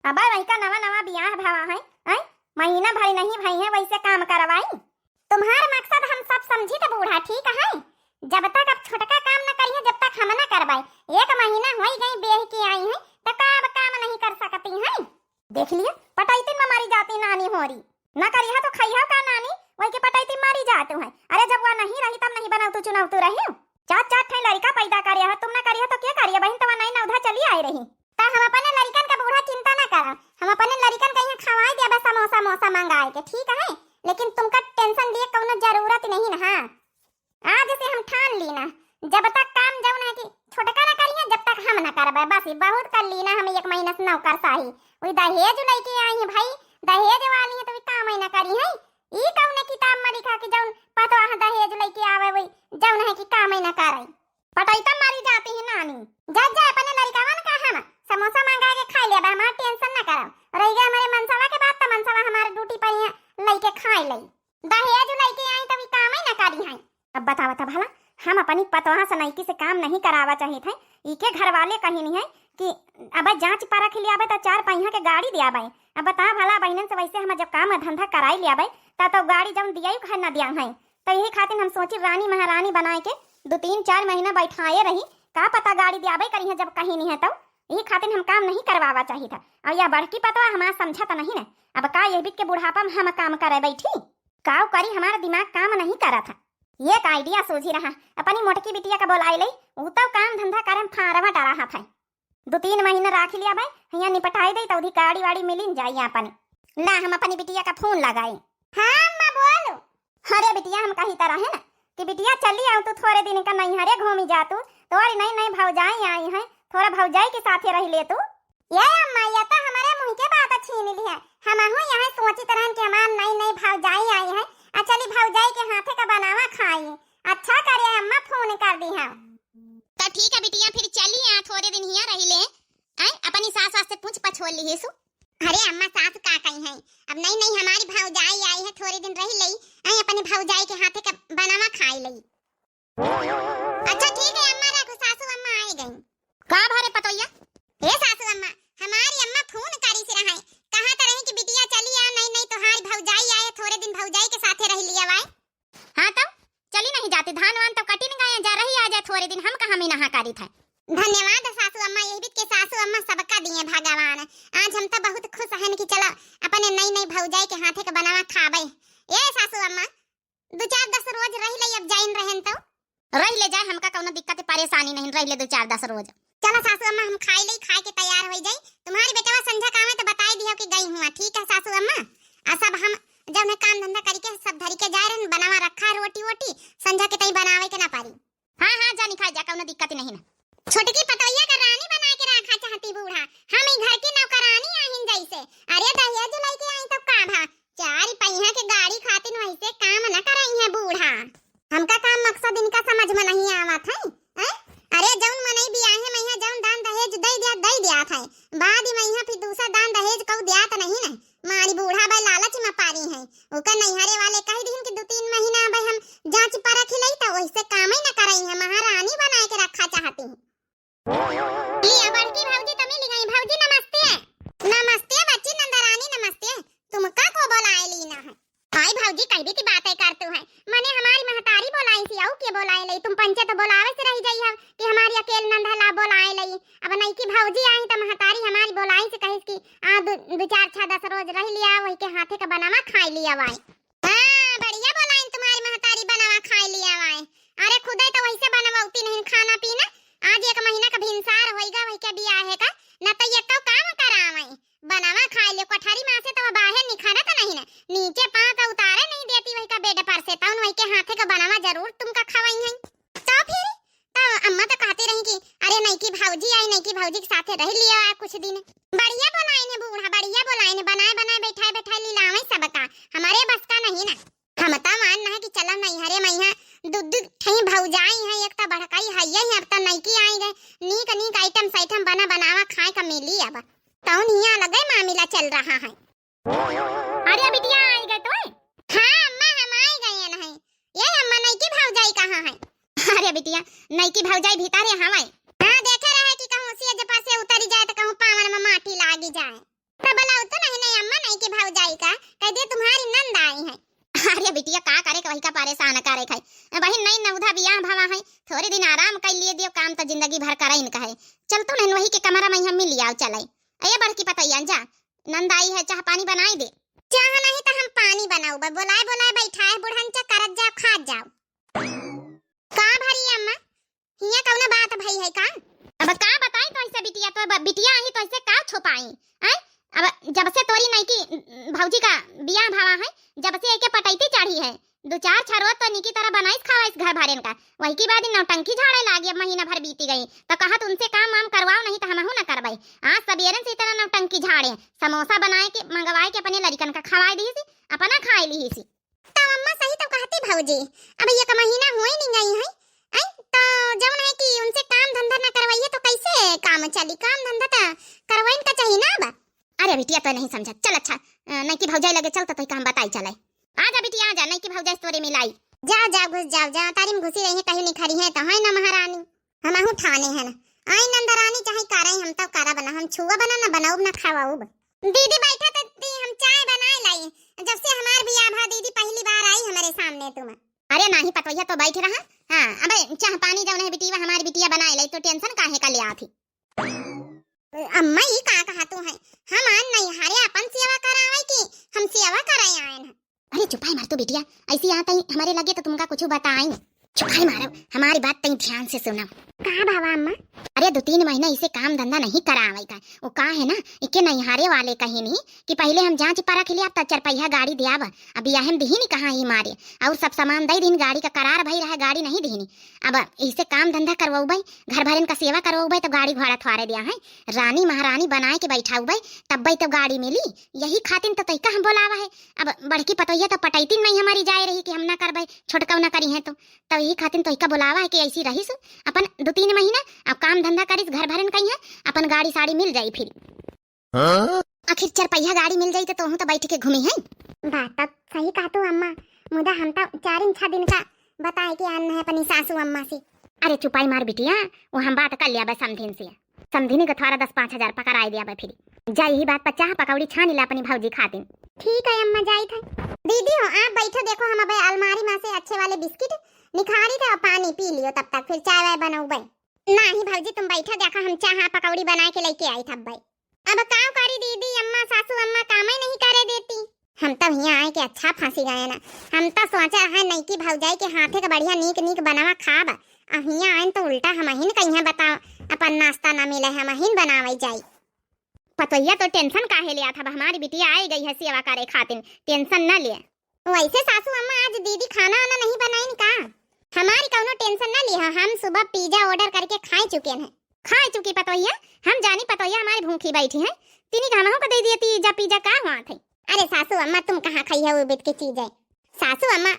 अब वही का नवा नवा बियाह भावा है हैं? महीना भर नहीं भाई है वैसे काम करवाई। तुम्हार मकसद हम सब समझी तो बूढ़ा ठीक है। जब तक अब छोटका काम न करिए जब तक हम न करवाई। 1 महीना हो गई बेह के आई है तो अब काम नहीं कर सकती है। देख लिया पटाईती में मारी जाती नानी होरी न करिया तो खइया का नानी वही के पटाईती मारी जाते हैं। अरे जब वह नहीं रही तब नहीं बनाऊ तू चुनाव तू रही चार चार ठे लड़का पैदा करिया है तुम न करिया तो क्या करिए बहन तब नहीं नौधा चली आई रही। ता हम अपने लड़कन का बूढ़ा चिंता न करा। हम अपने लड़कन कहीं खवाई दे बस समोसा मोसा मंगाए के ठीक है। लेकिन तुमका टेंशन लिए कोनो जरूरत नहीं ना। हाँ आज से हम ठान ली ना जब तक काम जौन है कि छोटका न करिए जब तक हम न करबे बस बहुत कर ली ना। हम 1 महीना से नौकर साही वही दहेज लेके आई है भाई। दहेज वाली है तो काम ही न करी है। ई कौन किताब में लिखा कि जौन पतवा दहेज लेके आवे वही जौन है कि काम ही न करे। पटाईता मारी जाती है नानी। जा जा अपने लड़कावन का हम समोसा मंगा के खा ले हमारा टेंशन न करो। रह गया हमारे मनसवा के बात तो मनसवा हमारे ड्यूटी पर है लेके खाई लई। दहेज लेके आई तभी काम ही न करी है। अब बतावा था भला हम अपनी पतवा से नईकी से काम नहीं करावा चाहिए थे। इके घर वाले कहीं नहीं है कि अब जांच परख लिया तो 4 पहिया के गाड़ी दिया भाई। अब बता भला बहनन से वैसे हम जब काम धंधा कराई लिया भाई तो गाड़ी जब दिया ही न दिया है। तो यही खातिर हम सोची रानी महारानी बनाए के 2-3-4 महीना बैठाए रही का पता गाड़ी दिया करी है जब कहीं नहीं है तो यही खातिर हम काम नहीं करवावा चाहिए था। और यह बड़की पतवा हमारा समझा तो नहीं ना। अब का ये बीच के बुढ़ापा में हम काम करे बैठी काव करी हमारा दिमाग काम नहीं करा था। ये एक आइडिया सोची रहा अपनी मोटकी बिटिया का बोलाई लई वो तो काम धंधा करे फारवा रहा था। 2-3 महीना राख लिया भाई यहाँ निपटाई दई तो उधी गाड़ी वाड़ी मिली जाई अपनी। ला हम अपनी बिटिया का फोन लगाई। हाँ अम्मा बोलो। अरे बिटिया हम कही तरह है ना कि बिटिया चली आओ तू थोड़े दिन का नहीं हरे घूमी जा तू तोरी नई भौजाई आई है थोड़ा भौजाई के साथे रह ले तू। ये अम्मा ये तो हमारे मुंह के बात छीन ली है। हम यहाँ सोची तरह कि हमार नई भौजाई आई है चली भौजाई के हाथे का बनावा खाई। अच्छा करे अम्मा फोन कर दी है तो ठीक है बिटिया फिर चली आ थोड़े दिन यहाँ रह ले। अपनी सास वास्ते पूछ पछोल ली सु। अरे अम्मा सास का कही है अब नहीं हमारी भौजाई आई है थोड़े दिन रह लई अपनी भौजाई के हाथे का बनावा खाई लई। अच्छा ठीक है अम्मा रखो सासू अम्मा आई गई। का भरे पतोया हे सासू अम्मा हमारी अम्मा फोन करी से रहा कहा तो रही कि बिटिया चली आ नहीं तुम्हारी भौजाई आए थोड़े दिन भौजाई के साथे रह लिया वाई। हाँ तब चली नहीं जाती धान वान तो कटी गए जा रही आ जाए थोड़े दिन हम कहा में नहा करी था। धन्यवाद सासू अम्मा यही बीत के सासू अम्मा सबका दिए भगवान। आज हम तो बहुत खुश हैं कि चला अपने नई भौजाई के हाथे का बनावा खाबे। ए सासू अम्मा 2-4-10 रोज रह ले अब जाइन रहन तो रह ले जाए हमका कोनो दिक्कत परेशानी नहीं रह ले 2-4-10 रोज। चलो सासू अम्मा हम खाई ले खाए के तैयार हो जाई। तुम्हारी बेटवा संझा कामे तो बताई दियो कि गई हुआ ठीक है सासू अम्मा। आ सब हम जब मैं काम धंधा करके सब धरी के जा रहे बनावा रखा रोटी वोटी संझा के तई बनावे के ना पारी। हां हां जानी खा जा कोनो दिक्कत नहीं ना। छोटकी पतोइया का रानी बना के रखा चाहती बूढ़ा हम ई घर की नौकरानी आहिन जैसे। अरे दहेज लेके आई तो का भा 4 पहिया के गाड़ी खातिर वैसे काम न कराई है बूढ़ा। हमका काम मकसद इनका समझ में नहीं आवत है। अरे जौन मनई बियाह में यहाँ जौन दान दहेज दई दिया था बाद में यहाँ फिर दूसरा दान दहेज कऊ दिया तो नहीं ना। मारी बूढ़ा भाई लालच में पारी है ओका नैहरे वाले कह दिन कि 2-3 महीना भाई हम जांच परख लई तो वैसे काम ही न कराई है महारानी बना के रखा चाहती हूं। ये बड़की भौजी तो मिल गई। भौजी नमस्ते। नमस्ते बच्ची नंदरानी नमस्ते। तुमका को बुलाए लीना है। हाय भौजी कहबी की बातें करतू है माने हमारी महतारी बोलाई सी आऊ के बोलाए लई तुम पंचे तो बोलावे से रह जाई है कि हमारी अकेल नंदला बोलाए लई। अब नई की भौजी आई तो महतारी हमारी बोलाई से कहिस कि आ 2-4-6-10 रोज रह लिया वही के हाथे का बनावा खाई लिया वाई। हां बढ़िया बोलाई तुम्हारी महतारी बनावा खाई लिया वाई। अरे खुदे तो वैसे बनवाउती नहीं खाना पीना। आज 1 महीना का भिनसार होइगा वही के बियाह है का न तो ये तो काम करावे बनावा खाई ले कोठारी में से तो बाहर निखारा तो नहीं ना नीचे पांव का उतारे नहीं देती वही का बेड पर से तौन वही के हाथे का बनावा जरूर तुमका खवाई है। तो फिर तो अम्मा तो कहती रही कि अरे नई की भौजी आई नई की भौजी के साथे रह लिया कुछ दिन। बढ़िया बोलाई ने बूढ़ा बढ़िया बोलाई ने बनाए बैठाए लीलावे सबका हमारे बस का नहीं ना। हम तो मान ना कि चलो नहीं हरे मैया दूध ठई भौजाई है एक तो बड़काई है ये अब तो नई की आई गए नीक आइटम साइटम बनावा खाए का मिली अब तौन यहाँ लगे मामला चल रहा है। अरे बिटिया आई गए तो हाँ अम्मा हम आई गए नहीं। ये अम्मा नई की भौजाई कहाँ है। अरे बिटिया नई की भौजाई भीतर है हवाई। हाँ देखे रहे कि कहूँ से जब से उतरी जाए तो कहूँ पावन में माटी लागी जाए। वही के कमरा में हम मिल लिया चले। अये बड़की पतैया जा, नंद आई है, चाह पानी बनाई दे। चाह नहीं तो हम पानी बनाऊ, बुलाए बुलाए बैठाए बुढ़नचा करत जाओ खा जाओ। का भरी अम्मा हिया कौन बात भई है का? अब का बताई तो ऐसे बिटिया, तो बिटिया आई तो ऐसे का छुपाई हैं? अब जब से तोरी नहीं की भौजी का बियाह भावा है, जब से एके पटैती चढ़ी है, दो चार छरोत तो निकी तरह बनाइस खावाइस घर भरेन का, वही की बाद नौटंकी झाड़े लागी। अब महीना भर बीती गई तो कहा तुमसे काम वाम करवाओ, नहीं तो हमहू न करवाई। आज सबेरन से इतना नौटंकी झाड़े, समोसा बनाए के मंगवाए के अपने लड़कन का खवाए दी सी, अपना खाए ली सी। तो अम्मा सही तो कहती भौजी, अब ये का महीना हुए नहीं गई है तो जब है कि उनसे काम धंधा न करवाइए तो कैसे काम चली? काम धंधा तो करवाइन का चाहिए ना। अब अरे बिटिया तो नहीं समझा, चल अच्छा नहीं कि भौजाई लगे चल तो काम बताई चले। आजा बिटिया आजा, नहीं कि भौजाई तोरे मिलाई। जाओ जाओ घुस जाओ, जाओ तारी में घुसी रही है, कहीं नहीं खड़ी है तो है ना महारानी, हमहू ठाने है ना। आई नंदरानी चाहे करे हम तो कारा बना, हम छुआ बना ना बनाऊ ना खावाऊ। दीदी बैठा तो हम चाय बनाए लाई, जब से हमार बियाह भा दीदी पहली बार आई हमारे सामने तुम। अरे नहीं पतोया तो बैठ रहा। हां अबे चाह पानी जौन है बिटिया हमारी बिटिया बनाए लाई, तो टेंशन काहे का ले आथी? अम्मा ई का कहा तू है? हम आन नहीं हारे अपन सेवा करावे की हम सेवा कराए आए हैं। अरे चुपाई मार तू बिटिया, ऐसी आते ही हमारे लगे तो तुमका कुछ बताई। चुपाई मारो, हमारी बात तई ध्यान से सुनो। कहा बाबा अम्मा? अरे 2-3 महीना इसे काम धंधा नहीं करावे का, वो का है ना इके नैहारे वाले कहीं नहीं कि पहले हम जांच परख लिया तब 4 पहिया गाड़ी दियावा। अब हम दिही नहीं कहाँ ही मारे और सब सामान दे दिन, गाड़ी का करार भई रहा, गाड़ी नहीं दिही। अब इसे काम धंधा करवाऊ भाई, घर भरन का सेवा करवाऊ भाई, तो गाड़ी घोड़ा थवारे दिया है, रानी महारानी बनाए के बैठाऊ भाई, तब भाई तो गाड़ी मिली। यही खातिन तो तैका हम बोलावा है। अब बड़की पतोया तो पटैती नहीं हमारी जाए रही कि हम ना कर भाई, छोटका ना करी है तो यही खातिन तैका बोलावा है कि ऐसी रही सु अपन 2-3 महीना अब काम धंधा करिस, घर भरन कहीं है, अपन गाड़ी साड़ी मिल जाई फिर। आखिर 4 पहिया गाड़ी मिल जाई तो तो बैठ के घूमी है। बात तो सही कहा तू अम्मा, मुदा हम तो 4-6 दिन का बताए कि आन है अपनी सासू अम्मा से। अरे चुपाई मार बिटिया, वो हम बात कर लिया बस समधिन से, समधिनी का थोड़ा 10-5 हजार पकड़ाई दिया बा। फिर जा यही बात पर चाह पकौड़ी छान ला अपनी भौजी खातिन। ठीक है अम्मा जाई था। दीदी हो आप बैठो, देखो हम अब अलमारी में से अच्छे वाले बिस्किट निखारी थे, पानी पी लियो, तब तक फिर चाय वाय बनाऊ भाई। नहीं भौजी तुम बैठो, देखो हम चाह पकौड़ी बना के लेके आई थब भाई। अब काव करी दीदी, अम्मा सासू अम्मा काम ही नहीं करे देती। हम तो यहाँ आए के अच्छा फांसी गए ना, हम तो सोचा है नहीं कि भौजाई के हाथे का बढ़िया नीक नीक बनावा खाब, अब यहाँ आए तो उल्टा हम हिन कहीं बताओ अपन नाश्ता ना मिले, हम हिन बनावे जाई। पतोया तो टेंशन काहे लिया था, हमारी बिटिया आई गई है सेवा करे खातिन, टेंशन न ले। वैसे सासू अम्मा आज दीदी खाना वाना नहीं बनाई का? हमारी कौनो टेंशन न लिया, हम सुबह पिज्जा ऑर्डर करके खा चुके हैं। खा चुकी पतोया, हम जानी पतोया हमारी भूखी बैठी है, तिनी खाना को दे दिया पिज्जा का हुआ थे। अरे सासू अम्मा तुम कहाँ खाई है वो बिट की चीज है? सासू अम्मा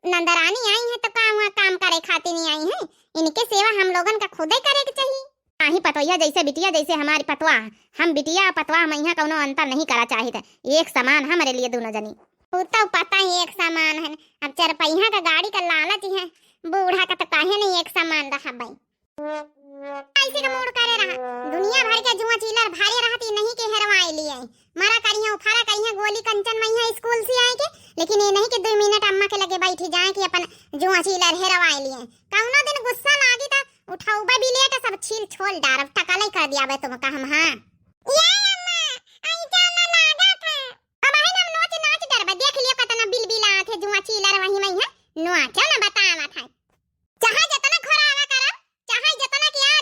नंदरानी आई है तो काम करे खाती नहीं आई है, इनके सेवा हम लोगन का खुद ही करे के चाहिए। नहीं पतोया जैसे बिटिया जैसे हमारी पतवा, हम बिटिया पतवा हम यहाँ कौनो अंतर नहीं करा चाहे थे, एक समान हमारे लिए दोनों जनी। तो पता ही एक समान है, अब 4 पहिया का गाड़ी का लालच है, बूढ़ा का तो काहे नहीं एक समान रहा भाई। ऐसे का मूड करे रहा, दुनिया भर के जुआ चिल्लर भारे रहती नहीं के हेरवाए लिए मरा करिया उखाड़ा करिया गोली कंचन मैया स्कूल से आए के, लेकिन ये नहीं कि 2 मिनट अम्मा के लगे बैठी जाए कि अपन जुआ चिल्लर हेरवाए लिए। कौनो दिन गुस्सा लागी तो उठाऊबा भी ले तो सब छील छोल डारब टकले कर दिया बे तुम का हम। हां ये अम्मा आई जाना लागा था, अब आई हम नोच नाच डरबा देख लियो कतना बिलबिला थे जुआ चिल्लर वही मैया नुआ क्यों ना बतावा था। चाहे जतना घोरावा करब, चाहे जतना कि आ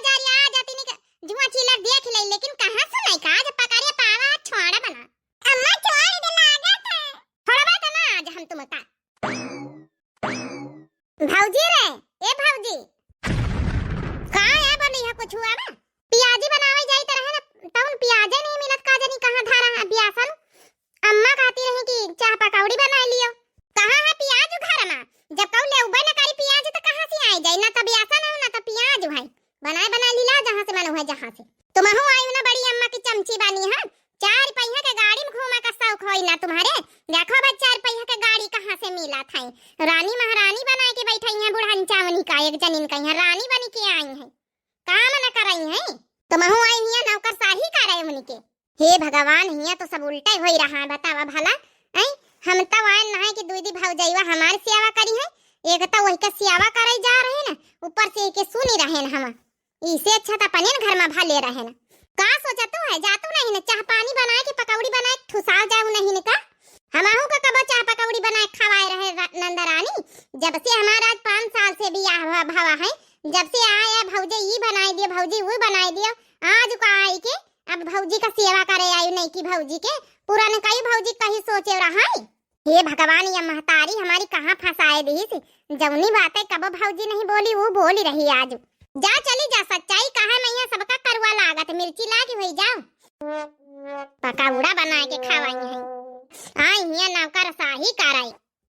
जाती नहीं जुआ चिल्लर देख ले, लेकिन कहां सुनाई का आज पकारे पावा छोड़ा बना। अम्मा छोड़ दे लागा था, थोड़ा बात ना आज हम तुम का भौजी रे ए भौजी का है बनी है कुछ हुआ ना? पियाजी बनावे जाई त रहे ना तउन पियाजे नहीं मिलत का जनी कहां धारा है बियासन। अम्मा कहती रही कि चाह पकौड़ी बना लियो, कहां है पियाज घर में? जब कौ ले उबे ना करी पियाज तो कहां से आई जाई? ना त बियासन है ना त पियाज है, बना लीला जहां से मन है जहां से। तुम हो आई ना बड़ी अम्मा की चमची बनी है, 4 पहिया के गाड़ी में घूमा का शौक होई ना तुम्हारे? देखो बच्चा 4 पहिया के गाड़ी कहां से मिला था, रानी महारानी बना के बैठी है, बुढ़न चावनी का एक जनीन का है रानी बनी के आई है, काम न करई है। तुम हो आई हिया नौकर साही करे मुनि के। हे भगवान हिया तो सब उल्टा होई रहा है, बतावा भला ऐ हम तो आए ना कि दूधी भौजैया हमार सेवा करी है, एक तो वही का सेवा करे जा रहे ना, ऊपर से के सुनी रहे ना हम, इसे अच्छा तो अपने घर में भले रहे ना। का सोचतू है जातू नहीं ने चाह पानी बनाए के पकौड़ी बनाए ठुसा जाऊ नहीं ने का हमहू का कबो चाह पकौड़ी बनाए खवाए रहे नंदरानी। जब से हमारा आज 5 साल से बियाह भवा है, जब से आया भौजी ई बनाई दियो भौजी वो बनाई दियो, आज का आई के अब भौजी का सेवा करे आई नहीं की भौजी के पुराने कई भौजी कहीं सोचे रहा है। हे भगवान ये महतारी हमारी कहाँ फंसाए दी थी, जवनी बातें कब भौजी नहीं बोली वो बोली रही आज। जा चली जा सच्चाई कहा मैं यहाँ सबका करुआ लागत मिर्ची लागी हुई जाओ पकौड़ा बना के खवाई है आई हिया नौकर शाही कराई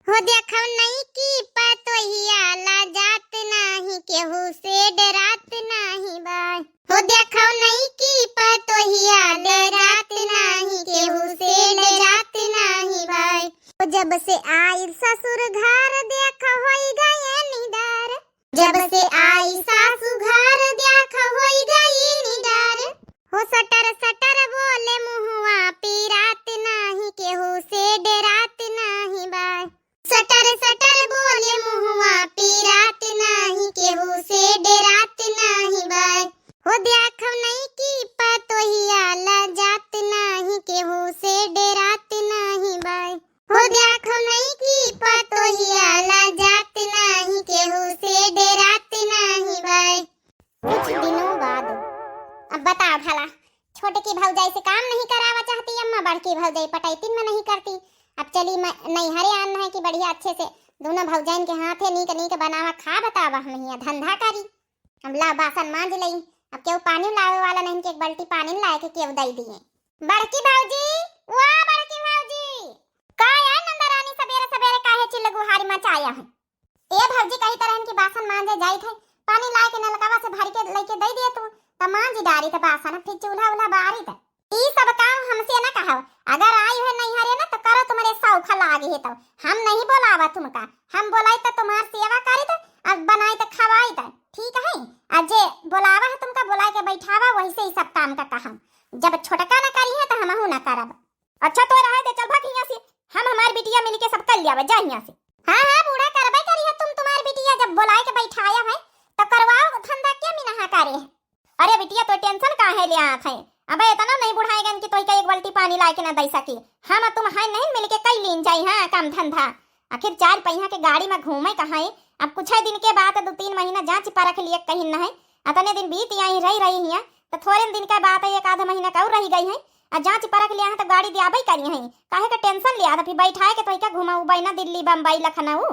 हो देखो नहीं की पतोहिया ला जात नाही केहू से डरात नाही बाय हो देखो नहीं की पतोहिया डरात नाही केहू से डरात नाही बाय जब से आई ससुर घर देख होई गए निडर जब से आई सासू घर देख होई गई निडर हो सटर सटर बोले मुहुआ पीरात नाही केहू से डरात नाही बाय सटर सटर बोले मुहुआ पीरात नाही केहू से डरात नाही बाय हो देखो नहीं की पतोहिया ला जात नाही केहू से डरात नाही बाय हो देखो नहीं की पतोहिया ला जात नाही केहू से डरात नाही बाय। कुछ दिनों बाद अब बताओ भला छोटे की भौजाई से काम नहीं करावा चाहती अम्मा, बड़की भौजाई पटाईतिन में नहीं करती। अब चली नैहरे आना है कि बढ़िया अच्छे से दोनों भौजाइन के हाथे नीक नीक बनावा खा बतावा हम यहाँ धंधा करी। हम ला बासन मांज लई अब क्यों पानी लावे वाला नहीं कि एक बाल्टी पानी लाए के क्यों दई दिए। बड़की भौजी वाह बड़की भौजी का यार नंदरानी सवेरे सवेरे काहे चिल्लगु हारी मचाया है। ए भौजी कही तरह की बासन मांजे जाई थे पानी लाए के नलकवा से भर के लेके दई दिए तू त मांज डारी त बासन फिर चूल्हा उल्हा बारी त ई सब काम हमसे ना कहो। अगर आई है नहीं हरे ना तो करो तुम्हारे सौखा लागे है तो हम नहीं बोलावा तुमका, हम बोलाई तो तुम्हार सेवा करी तो अब बनाई तो खवाई तो ठीक है। अजे बोलावा है तुमका बोला के बैठावा वही से ही सब काम का कहम। जब छोटका ना करी है तो हमहू ना करब। अच्छा तो रहे दे चल भाग यहां से, हम हमार बिटिया मिलके सब कर लियावे जा यहां से। हां हां बूढ़ा करबे करी है तुम तुम्हार बिटिया जब बोलाए के बैठाया है तो करवाओ धंधा क्या मिना करे है। अरे बिटिया तो टेंशन काहे ले आत है, अबे इतना नहीं बुढ़ाएगा कि तोई का एक बाल्टी पानी लाके ना दई सकी। हम तुम है नहीं मिलके कई लीन जाई हां काम धंधा। आखिर 4 पहिया के गाड़ी में घूमे कहां है। अब कुछ दिन के बाद 2-3 महीना जांच परख लिए कहीं न है अतने दिन बीत आई रही हिया तो थोड़े दिन का बात है 1 आधा महीना का रही गई है। आ जांच परख लिया है तो गाड़ी दियाबई करी है काहे का टेंशन लिया था फिर बैठाए के तोई का घुमाऊ बैना दिल्ली बम्बई लखनऊ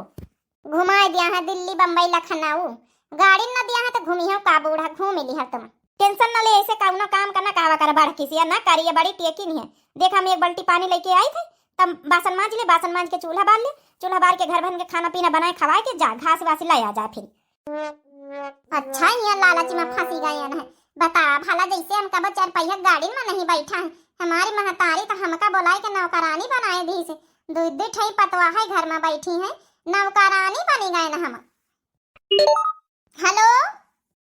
घुमाए दिया है दिल्ली बम्बई लखनऊ गाड़ी न दिया है तो घूमी हो का बूढ़ा घूम ली है तुम टेंशन न ले ऐसे कौनो काम करना कहवा कर बढ़ किसी ना करिए बड़ी टेकी नहीं है। देख हम एक बाल्टी पानी लेके आई थे तब बासन मांज ले, बासन मांज के चूल्हा बाल ले, चूल्हा बाल के घर भन के खाना पीना बनाए खवाए के जा घास वास ले आ जा फिर। अच्छा ये लालच में फंसी गए हैं बता भला जैसे हम कब 4 पहिया गाड़ी में नहीं बैठा है हमारी महतारी तो हमका बोलाए के नौकरानी बनाए दी से दूध ठई पतवा है घर में बैठी है नौकरानी बनी गए ना हम। हेलो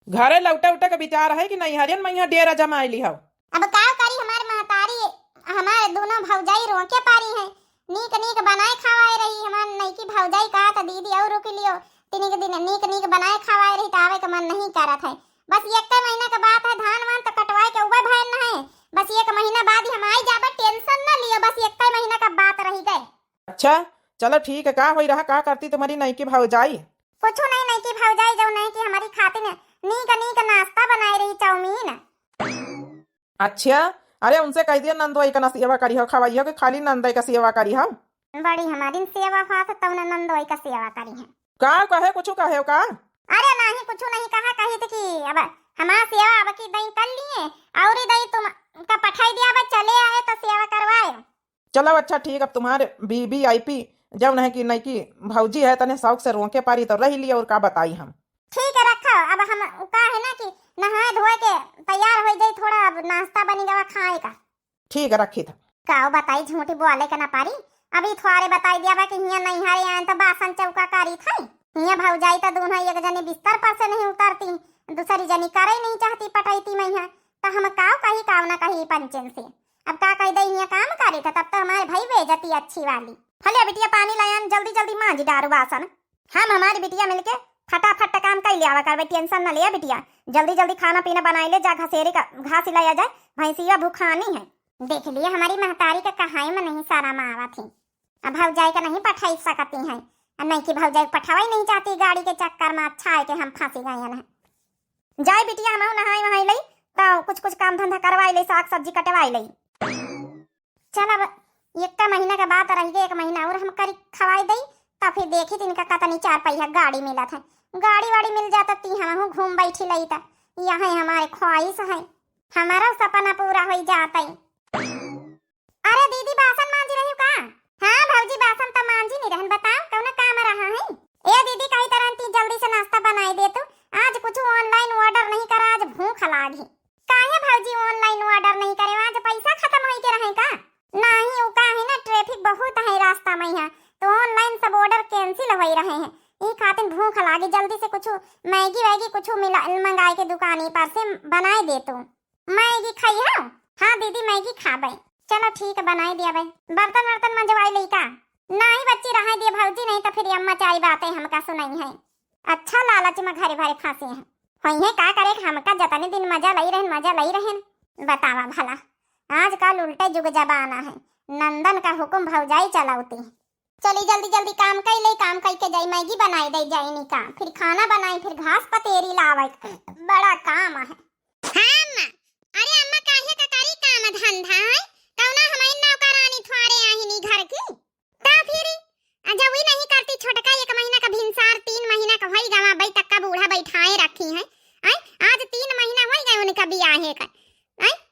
घरे लौटा उटा का विचार है कि नहीं हरियन मैं डेरा जमा ली हो। अब का करी हमारे महतारी हमारे दोनों भौजाई रोके पारी है नीक नीक बनाए खवाए रही हमारे नई की भौजाई का तो दीदी और रोक लियो तीन के दिन नीक नीक बनाए खवाए रही तो आवे का मन नहीं करत है। बस 1 महीना का बात है धान वान तो कटवाए के उबे भैन है बस 1 महीना बाद ही हम आई जाबे टेंशन न लियो बस 1 महीना का बात रही गए। अच्छा चलो ठीक है का होई रहा का करती तुम्हारी नई की भौजाई कुछ नहीं नई की भौजाई जो नहीं की हमारी खातिर नीक नीक नाश्ता बनाई रही चाउमीन। अच्छा अरे उनसे कह दिया नंदोई का सेवा करी हो खवाई हो कि खाली नंदोई का सेवा करी हो। बड़ी हमारी सेवा फात तब नंदोई का सेवा करी है का कहे कुछ कहे हो का। अरे नहीं कुछ नहीं कहा कही थी कि अब हमारा सेवा अब की दई कर लिए और दई तुम का पठाई दिया अब चले आए तो सेवा करवाए। चलो अच्छा ठीक अब तुम्हारे वीवीआईपी जब नहीं कि नहीं की भौजी है तने शौक से रोके पारी तो रह लिया और का बताई हम। ठीक है रखो अब हम का है ना कि नहाए धोए के तैयार हो जाए थोड़ा अब नाश्ता बनी गवा खाए का। ठीक है रखी था का बताई झूठी बोले का ना पारी अभी थोड़े बताई दिया कि हिया नहीं हारे आए तो बासन चौका करी थी हिया भौजाई तो दोनों एक जनी बिस्तर पर से नहीं उतरती दूसरी जनी करे नहीं चाहती पटाईती मैं तो हम काव कही काव ना कही पंचन से अब का कह दे हिया काम करे था तब तो हमारे भाई बेइज्जती अच्छी वाली। हले बिटिया पानी लाया जल्दी जल्दी मांझ डारू बासन हम हमारी बिटिया मिलके फटाफट काम कर लिया कर, टेंशन न लिया बिटिया। जल्दी जल्दी खाना पीना बनाई ले, जा घसेरे का घास लाया जाए, भैंसिया भूखानी है। देख लिए हमारी महतारी का कहाई में नहीं सारा मावा थी। अब भौजाई का नहीं पठाई सकती है, नहीं कि भौजाई पठावा ही नहीं चाहती गाड़ी के चक्कर में। अच्छा है कि हम फांसी गए हैं। जाए बिटिया हम नहाई वहाई लई तो कुछ काम धंधा करवाई ले, साग सब्जी कटवाई लई। चल अब एक का महीना का बात रही गई, 1 महीना और हम करी खवाई दई तो फिर देखी दिन का कतनी 4 पहिया गाड़ी मिला था। गाड़ी वाड़ी मिल जाता ती हम घूम बैठी लई था। यह हमारे ख्वाहिश है, हमारा सपना पूरा हो जाता। अरे दीदी बासन मांझी रही का? हाँ भौजी बासन तो मांझी नहीं रहन, बताओ कौन काम रहा है? ए दीदी कही तरह ती जल्दी से नाश्ता बनाई दे तू, आज कुछ ऑनलाइन ऑर्डर नहीं करा, आज भूख लागी। काहे भौजी ऑनलाइन ऑर्डर नहीं करे, आज पैसा खत्म होई के रहे का? नहीं उका है ना, ट्रैफिक बहुत है रास्ता में यहाँ, तो ऑनलाइन सब ऑर्डर कैंसिल हो रहे हैं। ई खातिर भूख लागी, जल्दी से कुछ मैगी वैगी कुछ मंगाए के दुकानी पर से बनाई दे तू। मैगी खाई हो? हाँ दीदी मैगी खाबे। चलो ठीक है बनाई दिया भाई। बर्तन मंजवाई लई का? नहीं बच्ची रहा दिए भौजी, नहीं तो फिर अम्मा चारी बातें हमका सुनाई है। अच्छा लालच में घरे भरे फांसी है होई है, का करे हमका जतने दिन मजा लई रहन। बतावा भला आजकल उल्टे जुग जमाना है, नंदन का हुक्म भौजाई चलाउती। चली जल्दी जल्दी काम कर ले, काम करके जाई मैगी बनाई दे जाई नी का, फिर खाना बनाई, फिर घास पतेरी लावे, बड़ा काम है। हाँ अम्मा, अरे अम्मा काहे का करी काम धंधा है, कौना हमारी नौकरानी थोड़े आहिनी घर की। ता फिर जब भी नहीं करती छोटका 1 महीना का भिनसार 3 महीना का होई गवा बई तक का बूढ़ा बैठाए रखी है। आज 3 महीना होई गए उनका बियाहे का,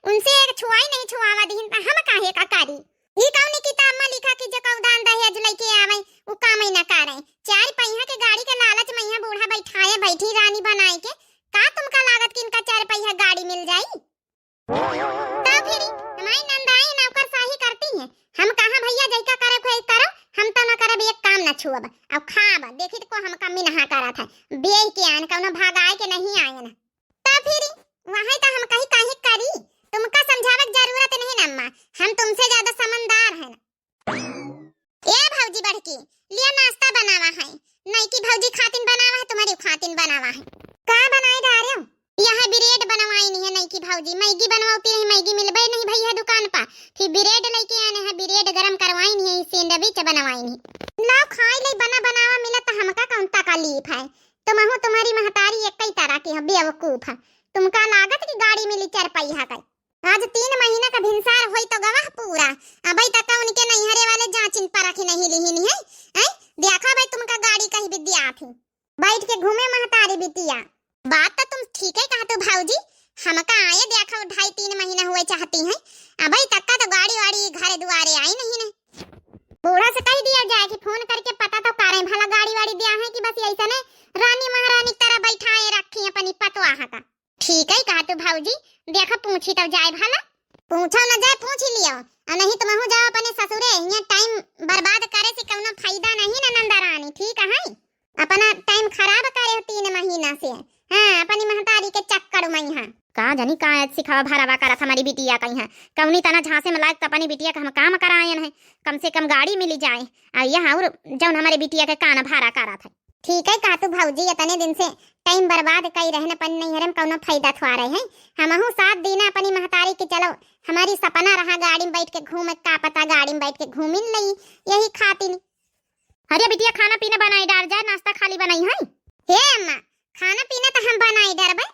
उनसे एक छुआई नहीं छुआवा दीन त हम काहे का करी। ई कौनी किताब में लिखा कि जो कौदान दहेज लेके आवे उ काम ही ना करे। 4 पहिया के गाड़ी के लालच में यहाँ बूढ़ा बैठाए बैठी रानी बनाए के, का तुमका लागत कि इनका 4 पहिया गाड़ी मिल जाई? तो फिर हमारी नंदाई नौकरशाही करती है, हम कहां भैया जैका करे कोई करो, हम तो ना करब, एक काम ना छुअब अब खाब। देखी को हम कमी नहा करा था बेच के आन कौनो भागाए के नहीं आए ना। तो फिर वहां तो हम कहीं काहे करी, तुमका समझावे की जरूरत नहीं ना अम्मा, हम तुमसे ज्यादा समझदार है ना। ए भौजी बड़की लिया नाश्ता बनावा है, नहीं कि भौजी खातिन बनावा है, तुम्हारी खातिन बनावा है। का बनाई डारे हो? यहाँ ब्रेड बनवाई नहीं है, नहीं कि भौजी मैगी बनवाती रही, मैगी मिलबे नहीं भैया दुकान पर, फिर ब्रेड लेके आने हैं, ब्रेड गरम करवाई नहीं है, सैंडविच बनवाई नहीं। लाओ खाई ले, बनावा मिला तो हमका कौन तकलीफ है। तुम्हारी महतारी एक ही तरह की है, बेवकूफ है। तुमका लागत की गाड़ी मिली 4 पहिया का, आज 3 महीना का भिनसार होई तो गवाह पूरा। अबे तक उनके नैहरे वाले जांचिन परख नहीं लिहिन है। देखा भाई तुमका गाड़ी कहीं विद्या थी, बैठ के घूमे महतारी बिटिया। बात तो तुम ठीक है कहा तो भौजी, हमका आए देखा 2.5-3 महीना हुए चाहती हैं, अबे तक का तो गाड़ी वाड़ी घर दुआरे आई नहीं ने। बूढ़ा से कह दिया जाए कि फोन करके पता तो करें भला गाड़ी वाड़ी दिया है कि बस ऐसा ने रानी महारानी तरह बैठाए रखी है अपनी पतवाह का। ठीक है कहा तो भौजी, देखा पूछी तो जाए भला, पूछो न जाए पूछ लियो, और नहीं तुम हो जाओ अपने ससुरे, यहाँ टाइम बर्बाद करे से कोनो फायदा नहीं ना नंदा रानी, ठीक है? अपना टाइम खराब करे हो 3 महीना से। हाँ अपनी महतारी के चक्कर में यहाँ का जानी का सिखावा भरावा करा हमारी बिटिया का, यहाँ कौनी तना झांसे में लायक अपनी बिटिया का हम काम करायन है, कम से कम गाड़ी मिली जाए, और यहाँ और जौन हमारे बिटिया के कान भारा करा था। ठीक है कहा तू भौजी, इतने दिन से टाइम बर्बाद कई रहन अपन नहीं हरम कौनो फायदा थवा रहे हैं, हमहु साथ देना अपनी महतारी के, चलो हमारी सपना रहा गाड़ी में बैठ के घूमे, का पता गाड़ी में बैठ के घूमिन लई यही खातिर। अरे बिटिया खाना पीना बनाई डाल जाए, नाश्ता खाली बनाई है? हे अम्मा खाना पीना तो हम बनाई डरबे,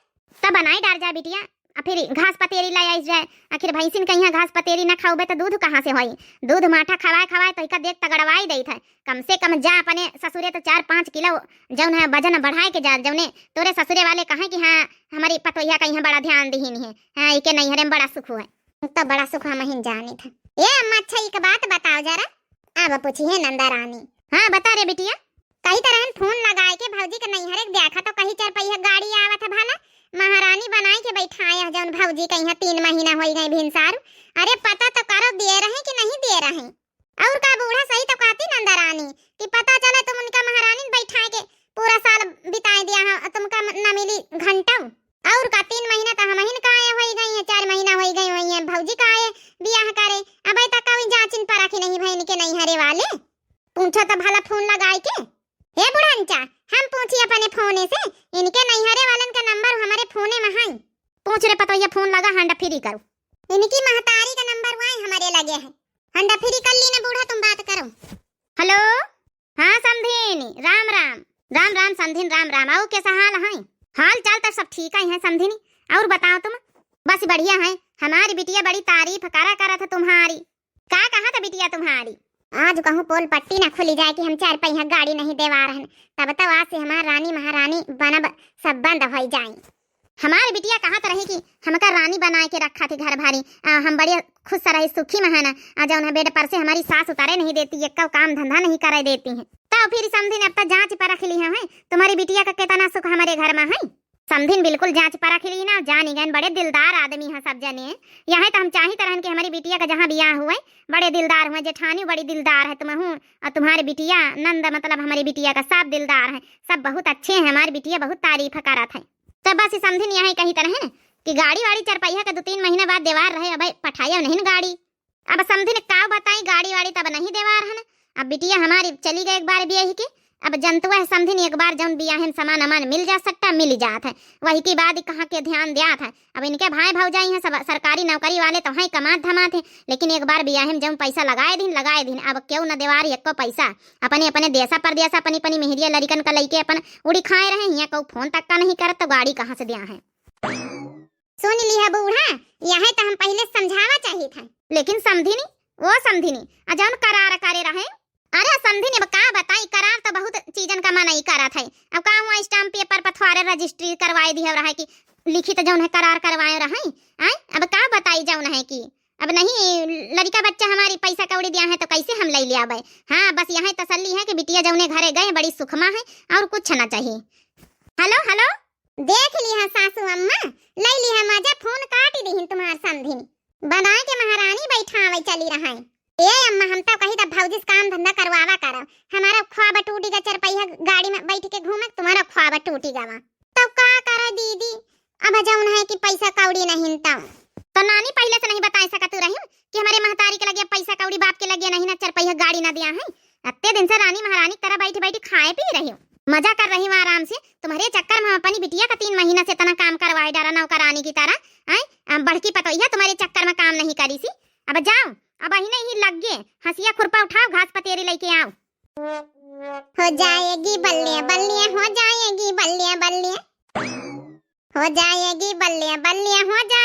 तब बनाई डाल जाए बिटिया, फिर घास पतेरी लाई आई जाए। आखिर भैंसिन कहीं घास पतेरी ना खाओबे तो दूध कहाँ से होई? दूध माठा खवाए तो इका देख तगड़वाई देत है। कम से कम जा अपने ससुरे तो 4-5 किलो जौन है वजन बढ़ाए के जा, जौने तोरे ससुरे वाले कहे कि हाँ हमारी पतोहिया का यहाँ बड़ा ध्यान दीहिन है, हाँ इके नैहरे में बड़ा सुख है, तब बड़ा सुख हम ही जाने था। ये अम्मा अच्छा एक बात बताओ जरा, अब पूछी है नंदा रानी। हाँ बता रे बिटिया। कहीं तरह फोन लगाए के भौजी के नैहरे देखा तो कहीं 4 पहिया गाड़ी आवा था भला, महारानी बनाए के बैठाए जौन भौजी के यहाँ 3 महीना हो गए भिनसार। अरे पता तो करो दे रहे कि नहीं दे रहे, और का बूढ़ा सही तो कहती नंदा रानी कि पता चले तुम उनका महारानी बैठाए के पूरा साल बिताए दिया है, तुमका न मिली घंटा, और का 3 महीना तो हम ही का आए हो गई है, 4 महीना हो गई हुई है भौजी का आए बियाह करे, अब तक कोई जांचिन परख नहीं भैन के नैहरे वाले। पूछो तो भला फोन लगाए के, हे बुढ़ांचा हम पूछी अपने फोन इनकी महतारी का नंबर वहाँ हमारे लगे है। हंडा फ्री कर ली ना बूढ़ा, तुम बात करो। हेलो, हाँ समधिनी, राम राम। राम राम समधिन, राम राम। आओ, कैसा हाल है? हाल चाल तो सब ठीक ही है समधिनी। और बताओ तुम? बस बढ़िया है। हमारी बिटिया बड़ी तारीफ करा था तुम्हारी। का कहा था बिटिया तुम्हारी? आज कहूँ पोल पट्टी ना खुली जाए कि हम 4 पहिया गाड़ी नहीं देवा रहे, तब तो आज से हमार रानी महारानी बनब सब बंद हो जाए। हमारी बिटिया कहा तो रही कि हमका रानी बना के रखा थी घर भारी। हम बड़े खुश रहे, सुखी महाना। जौन बेड पर से हमारी सास उतारे नहीं देती, एक काम धंधा नहीं करे देती है। तो फिर समझी ने अब तक जांच परख ली है तुम्हारी बिटिया का कितना सुख हमारे घर में है। समझिन बिल्कुल जांच परख ली ना, जानी गए बड़े दिलदार आदमी है सब जने। यहाँ तो हम चाही तरह कि हमारी बिटिया का जहाँ बियाह हुए बड़े दिलदार हुए। जेठानी बड़ी दिलदार है तुम हूँ, और तुम्हारी बिटिया नंद मतलब हमारी बिटिया का सब दिलदार है, सब बहुत अच्छे हैं। हमारी बिटिया बहुत तारीफ करत है। तब बस समझिन यहाँ कही तरह है कि गाड़ी वाड़ी 4 पहिया का 2-3 महीने बाद देवार रहे। अब पठाया नहीं ना गाड़ी। अब समझिन का बताई, गाड़ी वाड़ी तब नहीं देवार है ना। अब बिटिया हमारी चली गई एक बार बियाह के। अब जनतुआ है समझिन, एक बार जौन बियाह सामान अमान मिल जा सकता मिल जात है, वही की बाद कहाँ के ध्यान दिया था। अब इनके भाई भौजाई हैं सब सरकारी नौकरी वाले, तो हैं कमात धमात है। लेकिन एक बार बियाह में जब पैसा लगाए दिन अब क्यों न देवार एक पैसा। अपने अपने देशा परदेशा अपनी अपनी मेहरिया लड़कन का लइके अपन उड़ी खाए रहे। यहाँ को फोन तक का नहीं करत तो गाड़ी कहाँ से दिया है। सुन ली है बूढ़ा, यह तो हम पहले समझावा चाहिए था, लेकिन समझी नहीं। वो समझी नहीं, जौन करार करे रहे। अरे समझी नहीं, का बताई, करार तो बहुत चीजन का मन ही करा था। अब का हुआ स्टाम्प पेपर पर थोड़े रजिस्ट्री करवाए दी रहा कि लिखित जौन है करार करवाए रहे। अब का बताई जौन है कि अब नहीं लड़का बच्चा हमारी पैसा कौड़ी दिया है तो कैसे हम ले लिया। हाँ बस यहाँ तसल्ली है कि बिटिया जौने घरे गए बड़ी सुखमा है और कुछ ना चाहिए। हेलो हेलो, देख ली है सासू अम्मा, ले ली है मजा। फोन काट दी तुम्हार समझी बना के महारानी बैठावे चली रहा है। ए अम्मा, हम तो कही था भौजी से काम धंधा करवावा करो। हमारा ख्वाब टूटेगा 4 पहिया गाड़ी में बैठ के घूमे, तुम्हारा ख्वाब टूटेगा। तो का करे दीदी, अब जौन है कि पैसा कौड़ी नहीं तो नानी पहले से नहीं बता सकत रही कि हमारे महतारी के लगे पैसा कौड़ी बाप के लगे नहीं ना 4 पहिया गाड़ी ना दिया है। अत्ते दिन से रानी महारानी तरह बैठी बैठी खाए पी रही हो, मजा कर रही हूँ आराम से। तुम्हारे चक्कर में अपनी बिटिया का 3 महीना से इतना काम करवाए डारा नौकरानी की तरह। बढ़की पतोहिया तुम्हारे चक्कर में काम नहीं करी सी। अब जाओ, अब ही नहीं लग गए, हंसिया खुरपा उठाओ, घास पतेरी लेके आओ। हो जाएगी बल्ले बल्ले, हो जाएगी बल्ले बल्ले, हो जाएगी बल्ले बल्ले, हो जाएगी।